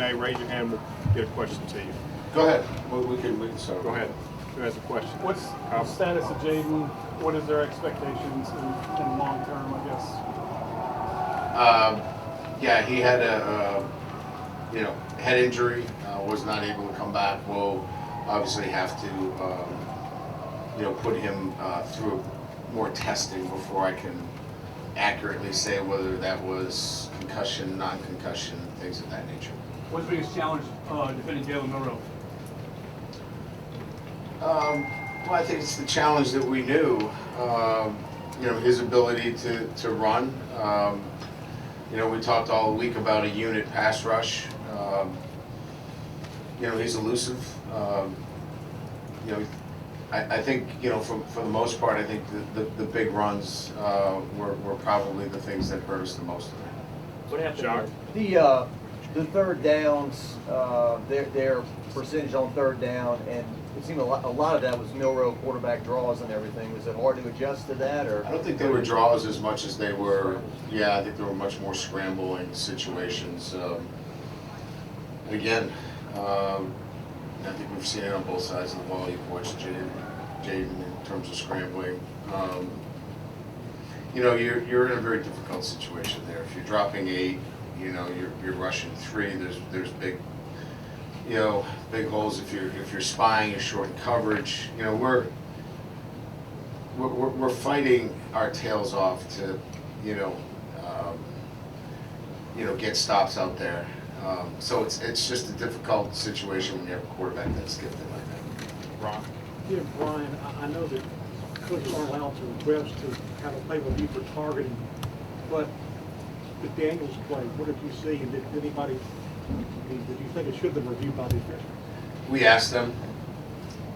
Q&A. Raise your hand. We'll get a question to you. Go ahead. We can start. Go ahead. Who has a question? What's the status of Jaden? What is their expectations in long term, I guess? Yeah, he had a head injury. Was not able to come back. We'll obviously have to put him through more testing before I can accurately say whether that was concussion, non-concussion, things of that nature. What's the biggest challenge defending Jalen Milroe? Well, I think it's the challenge that we knew. His ability to run. We talked all week about a unit pass rush. He's elusive. I think, for the most part, I think the big runs were probably the things that hurt us the most tonight. What happened? Jock? The third downs, their percentage on third down, and it seemed a lot of that was Milroe quarterback draws and everything. Was it hard to adjust to that, or? I don't think they were draws as much as they were. Yeah, I think there were much more scrambling situations. And again, I think we've seen it on both sides of the ball. You've watched Jaden in terms of scrambling. You're in a very difficult situation there. If you're dropping 8, you're rushing 3. There's big, big holes. If you're spying, you're short in coverage. We're fighting our tails off to, get stops out there. So it's just a difficult situation when you have a quarterback that's gifted like that. Ron? Yeah, Brian, I know that coaches aren't allowed to request to have a play review for targeting, but the Daniels play, what did you see, and did you think it should have been reviewed by the officials? We asked them.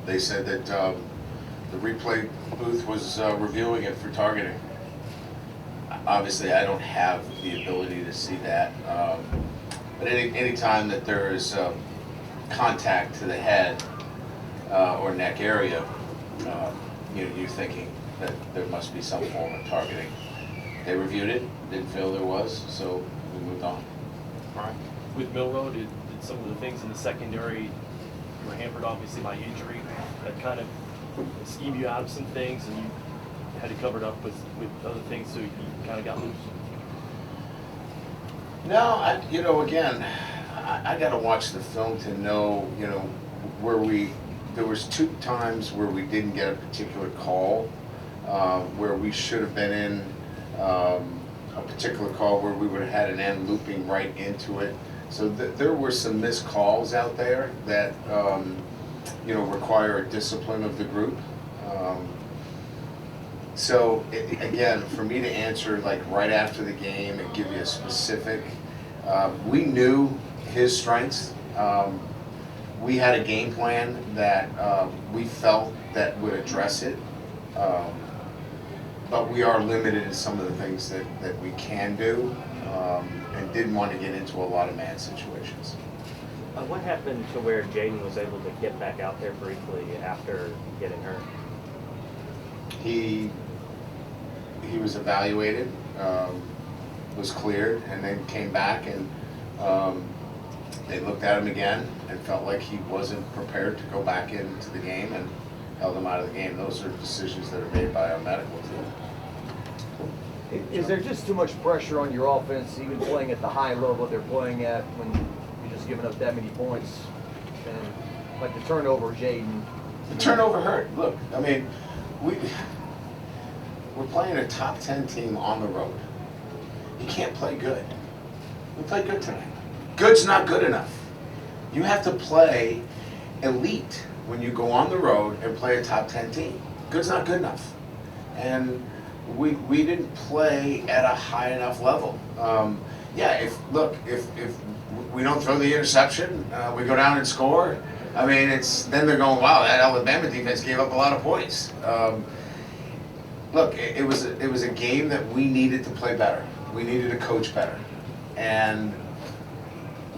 They said that the replay booth was reviewing it for targeting. Obviously, I don't have the ability to see that. But any time that there is contact to the head or neck area, you're thinking that there must be some form of targeting. They reviewed it, didn't feel there was, so we moved on. All right. With Milroe, did some of the things in the secondary, you were hampered obviously by injury, that kind of schemed you out of some things, and you had to cover it up with other things, so you kind of got loose? No, again, I got to watch the film to know, there was 2 times where we didn't get a particular call, where we should have been in a particular call where we would have had an end looping right into it. So there were some missed calls out there that, require a discipline of the group. So again, for me to answer like right after the game and give you a specific, we knew his strengths. We had a game plan that we felt that would address it, but we are limited in some of the things that we can do, and didn't want to get into a lot of man situations. What happened to where Jaden was able to get back out there briefly after getting hurt? He was evaluated, was cleared, and then came back, and they looked at him again and felt like he wasn't prepared to go back into the game and held him out of the game. Those are decisions that are made by our medical team. Is there just too much pressure on your offense, even playing at the high level they're playing at, when you're just giving up that many points? And like the turnover, Jaden. The turnover hurt. Look, I mean, we're playing a top 10 team on the road. You can't play good. We played good tonight. Good's not good enough. You have to play elite when you go on the road and play a top 10 team. Good's not good enough. And we didn't play at a high enough level. If we don't throw the interception, we go down and score. I mean, then they're going, wow, that Alabama defense gave up a lot of points. Look, it was a game that we needed to play better. We needed to coach better, and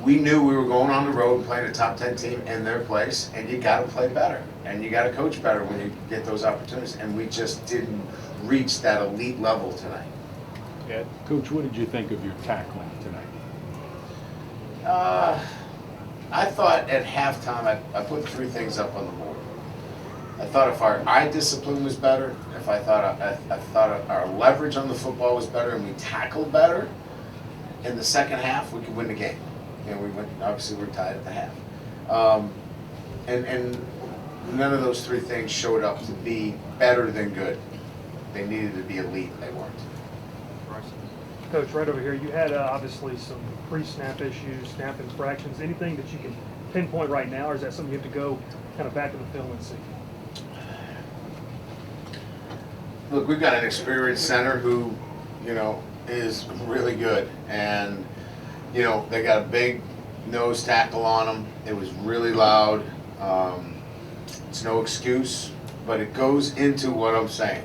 we knew we were going on the road playing a top 10 team in their place, and you got to play better, and you got to coach better when you get those opportunities. And we just didn't reach that elite level tonight. Ed? Coach, what did you think of your tackling tonight? I thought at halftime, I put 3 things up on the board. I thought if our eye discipline was better, if I thought our leverage on the football was better, and we tackled better in the second half, we could win the game. We went. Obviously, we're tied at the half, and none of those 3 things showed up to be better than good. They needed to be elite. They weren't. Coach, right over here, you had obviously some pre-snap issues, snap infractions. Anything that you can pinpoint right now, or is that something you have to go kind of back to the film and see? Look, we've got an experienced center who, is really good, and they got a big nose tackle on him. It was really loud. It's no excuse, but it goes into what I'm saying.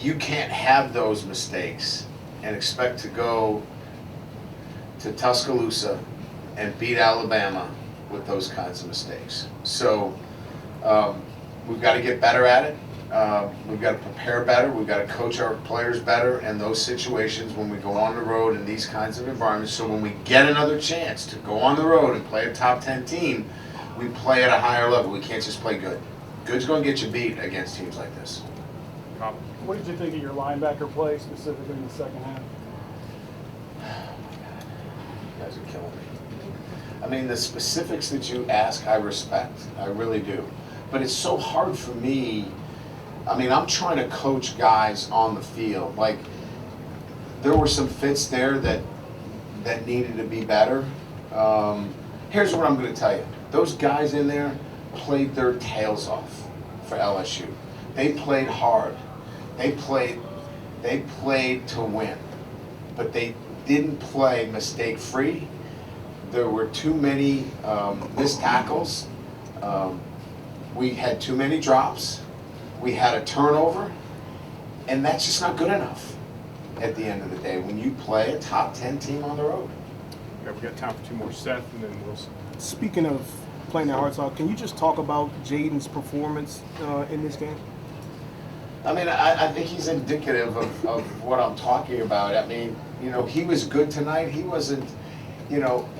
You can't have those mistakes and expect to go to Tuscaloosa and beat Alabama with those kinds of mistakes. So we've got to get better at it. We've got to prepare better. We've got to coach our players better in those situations when we go on the road in these kinds of environments. So when we get another chance to go on the road and play a top 10 team, we play at a higher level. We can't just play good. Good's going to get you beat against teams like this. What did you think of your linebacker play, specifically in the second half? You guys are killing me. I mean, the specifics that you ask, I respect. I really do. But it's so hard for me. I mean, I'm trying to coach guys on the field. Like, there were some fits there that needed to be better. Here's what I'm going to tell you. Those guys in there played their tails off for LSU. They played hard. They played to win. But they didn't play mistake-free. There were too many missed tackles. We had too many drops. We had a turnover. And that's just not good enough at the end of the day when you play a top 10 team on the road. Okay, we got time for 2 more. Seth and then Wilson. Speaking of playing that hard talk, can you just talk about Jaden's performance in this game? I mean, I think he's indicative of what I'm talking about. I mean, he was good tonight. He wasn't,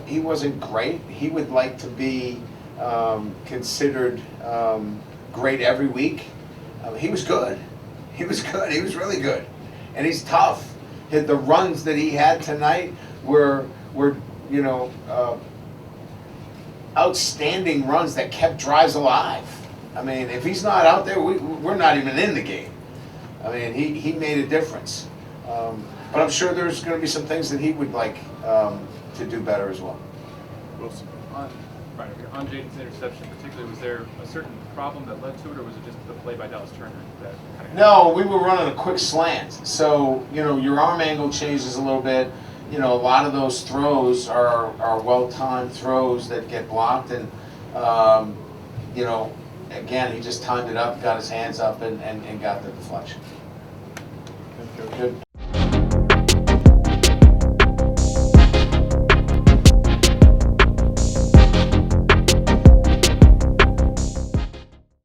he wasn't great. He would like to be considered great every week. He was good. He was good. He was really good. And he's tough. The runs that he had tonight were outstanding runs that kept drives alive. I mean, if he's not out there, we're not even in the game. I mean, he made a difference. But I'm sure there's going to be some things that he would like to do better as well. Wilson. On Jaden's interception particularly, was there a certain problem that led to it, or was it just the play by Dallas Turner that kind of... No, we were running a quick slant. So, your arm angle changes a little bit. A lot of those throws are well-timed throws that get blocked. And, again, he just timed it up, got his hands up, and got the deflection.